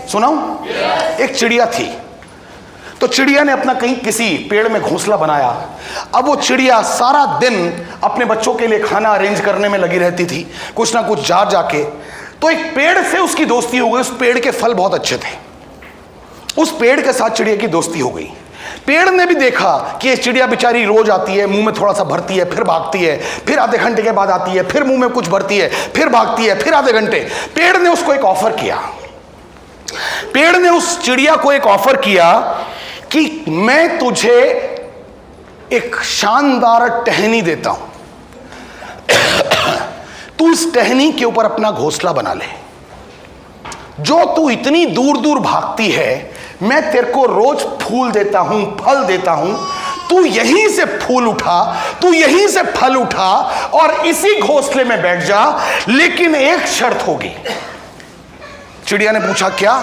सुनाऊं? एक चिड़िया थी। तो चिड़िया ने अपना कहीं किसी पेड़ में घोंसला बनाया। अब वो चिड़िया सारा दिन अपने बच्चों के लिए खाना अरेंज करने में लगी रहती थी, कुछ ना कुछ जा जाके। तो एक पेड़ से उसकी दोस्ती हो गई। उस पेड़ के फल बहुत अच्छे थे। उस पेड़ के साथ चिड़िया की दोस्ती हो गई। पेड़ ने भी देखा कि ये चिड़िया बेचारी रोज आती है, मुंह में थोड़ा सा भरती है, फिर भागती है, फिर आधे घंटे के बाद आती है, फिर मुंह में कुछ भरती है, फिर भागती है, फिर आधे घंटे। पेड़ ने उसको एक ऑफर किया। पेड़ ने उस चिड़िया को एक ऑफर किया कि मैं तुझे एक शानदार टहनी देता हूं, तू इस टहनी के ऊपर अपना घोंसला बना ले। जो तू इतनी दूर दूर भागती है, मैं तेरे को रोज फूल देता हूं, फल देता हूं, तू यहीं से फूल उठा, तू यहीं से फल उठा और इसी घोंसले में बैठ जा। लेकिन एक शर्त होगी। चिड़िया ने पूछा क्या?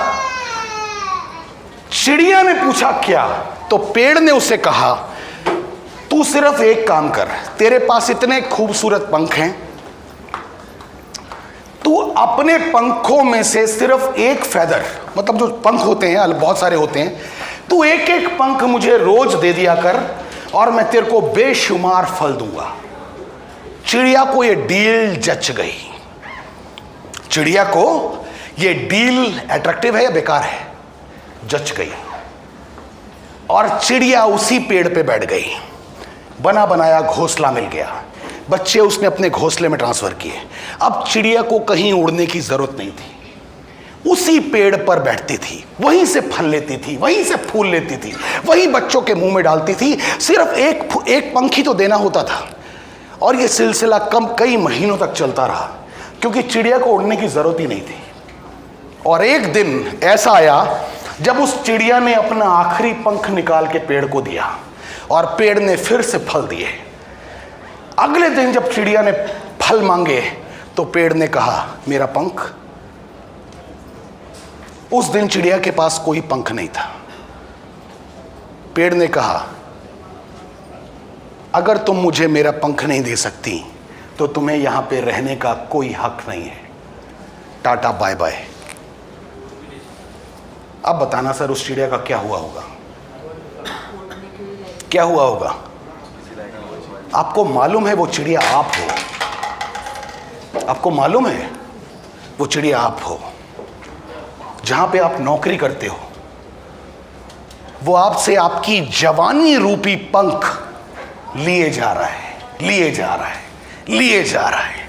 चिड़िया ने पूछा क्या? तो पेड़ ने उसे कहा तू सिर्फ एक काम कर, तेरे पास इतने खूबसूरत पंख हैं, तू अपने पंखों में से सिर्फ एक फेदर, मतलब जो पंख होते हैं बहुत सारे होते हैं, तू एक एक पंख मुझे रोज दे दिया कर और मैं तेरे को बेशुमार फल दूंगा। चिड़िया को यह डील जच गई। चिड़िया को यह डील अट्रैक्टिव है या बेकार है? जच गई। और चिड़िया उसी पेड़ पे बैठ गई। बना बनाया घोंसला मिल गया। बच्चे उसने अपने घोंसले में ट्रांसफर किए। अब चिड़िया को कहीं उड़ने की जरूरत नहीं थी। उसी पेड़ पर बैठती थी, वहीं से फल लेती थी, वहीं से फूल लेती थी, वहीं बच्चों के मुंह में डालती थी। सिर्फ एक पंखी तो देना होता था। और यह सिलसिला कई महीनों तक चलता रहा, क्योंकि चिड़िया को उड़ने की जरूरत ही नहीं थी। और एक दिन ऐसा आया जब उस चिड़िया ने अपना आखिरी पंख निकाल के पेड़ को दिया और पेड़ ने फिर से फल दिए। अगले दिन जब चिड़िया ने फल मांगे तो पेड़ ने कहा मेरा पंख। उस दिन चिड़िया के पास कोई पंख नहीं था। पेड़ ने कहा अगर तुम मुझे मेरा पंख नहीं दे सकती तो तुम्हें यहां पे रहने का कोई हक नहीं है। Tata bye bye. अब बताना सर उस चिड़िया का क्या हुआ होगा? क्या हुआ होगा? आपको मालूम है वो चिड़िया आप हो। आपको मालूम है वो चिड़िया आप हो। जहां पे आप नौकरी करते हो वो आपसे आपकी जवानी रूपी पंख लिए जा रहा है, लिए जा रहा है, लिए जा रहा है।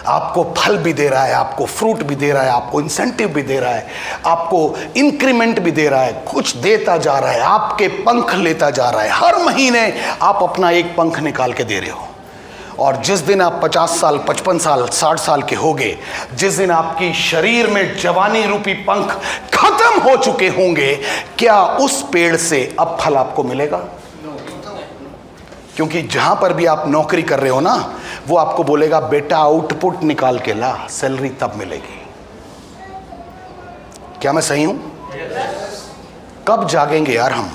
आपको फल भी दे रहा है, आपको फ्रूट भी दे रहा है, आपको इंसेंटिव भी दे रहा है, आपको इंक्रीमेंट भी दे रहा है, कुछ देता जा रहा है, आपके पंख लेता जा रहा है। हर महीने आप अपना एक पंख निकाल के दे रहे हो। और जिस दिन आप 50 साल, 55 साल, 60 साल के होंगे, जिस दिन आपकी शरीर में जवानी रूपी पंख खत्म हो चुके होंगे, क्या उस पेड़ से अब फल आपको मिलेगा? क्योंकि जहां पर भी आप नौकरी कर रहे हो ना, वो आपको बोलेगा बेटा आउटपुट निकाल के ला, सैलरी तब मिलेगी। क्या मैं सही हूं? कब जागेंगे यार हम?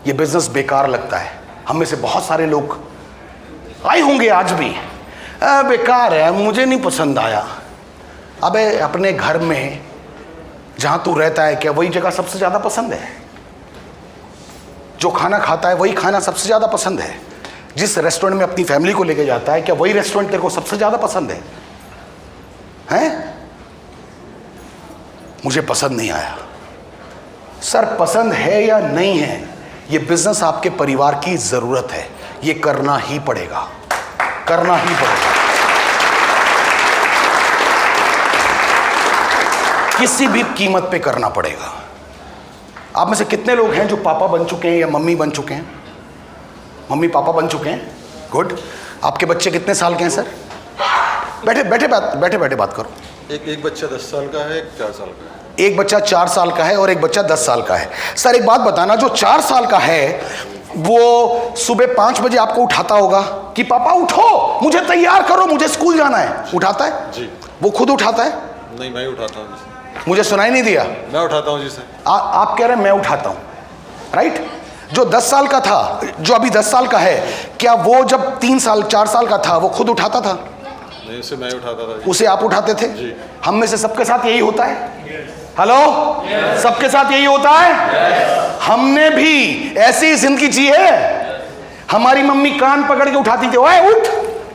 ये बिजनेस बेकार लगता है। हम में से बहुत सारे लोग आए होंगे आज भी, बेकार है, मुझे नहीं पसंद आया। अबे अपने घर में जहां तू रहता है क्या वही जगह सबसे ज्यादा पसंद है? जो खाना खाता है वही खाना सबसे ज्यादा पसंद है? जिस रेस्टोरेंट में अपनी फैमिली को लेके जाता है क्या वही रेस्टोरेंट तेरे को सबसे ज्यादा पसंद है? हैं? मुझे पसंद नहीं आया। सर पसंद है या नहीं है, ये बिजनेस आपके परिवार की जरूरत है, ये करना ही पड़ेगा, करना ही पड़ेगा। किसी भी कीमत पे करना पड़ेगा। आप में से कितने लोग हैं जो पापा बन चुके हैं या मम्मी बन चुके हैं? मम्मी पापा बन चुके हैं, गुड। आपके बच्चे कितने साल के हैं सर? बैठे बैठे बात करो। एक बच्चा 10 साल का है, एक 4 साल का है। एक बच्चा 4 साल का है और एक बच्चा 10 साल का है। सर एक बात बताना, जो 4 साल का है वो सुबह 5 बजे आपको उठाता होगा कि पापा उठो, मुझे तैयार करो, मुझे स्कूल जाना है, उठाता है? जी। वो खुद उठाता है? नहीं, मैं उठाता हूँ। मुझे सुनाई नहीं दिया। मैं उठाता हूँ जिसे। आप कह रहे हैं मैं उठाता हूँ, राइट? जो 10 साल का था, जो अभी 10 साल का है, क्या वो जब 3 साल 4 साल का था वो खुद उठाता था? नहीं, उसे मैं उठाता था। उसे आप उठाते थे? जी। हम में से सबके साथ यही होता है। हेलो, सबके साथ यही होता है? हमने भी ऐसी जिंदगी जी है। हमारी मम्मी कान पकड़ के उठाती थी, ओए उठ,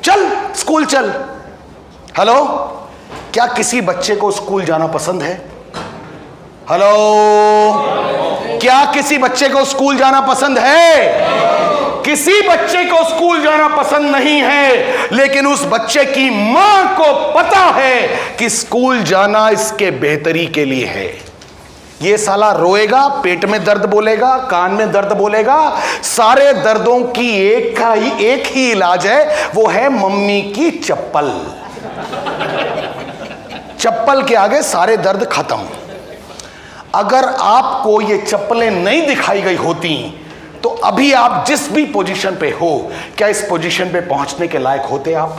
चल स्कूल चल। हेलो, क्या किसी बच्चे को स्कूल जाना पसंद है? हेलो, क्या किसी बच्चे को स्कूल जाना पसंद है? किसी बच्चे को स्कूल जाना पसंद नहीं है, लेकिन उस बच्चे की मां को पता है कि स्कूल जाना इसके बेहतरी के लिए है। ये साला रोएगा, पेट में दर्द बोलेगा, कान में दर्द बोलेगा, सारे दर्दों की एक ही इलाज है, वो है मम्मी की चप्पल। चप्पल के आगे सारे दर्द खत्म। अगर आपको ये चप्पलें नहीं दिखाई गई होती तो अभी आप जिस भी पोजीशन पे हो, क्या इस पोजीशन पे पहुंचने के लायक होते आप?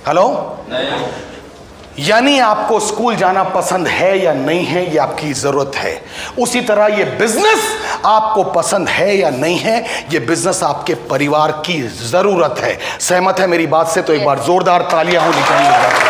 हेलो, नहीं। यानी आपको स्कूल जाना पसंद है या नहीं है, ये आपकी जरूरत है। उसी तरह ये बिजनेस आपको पसंद है या नहीं है, ये बिजनेस आपके परिवार की जरूरत है। सहमत है मेरी बात से? तो एक बार जोरदार तालियां होनी चाहिए।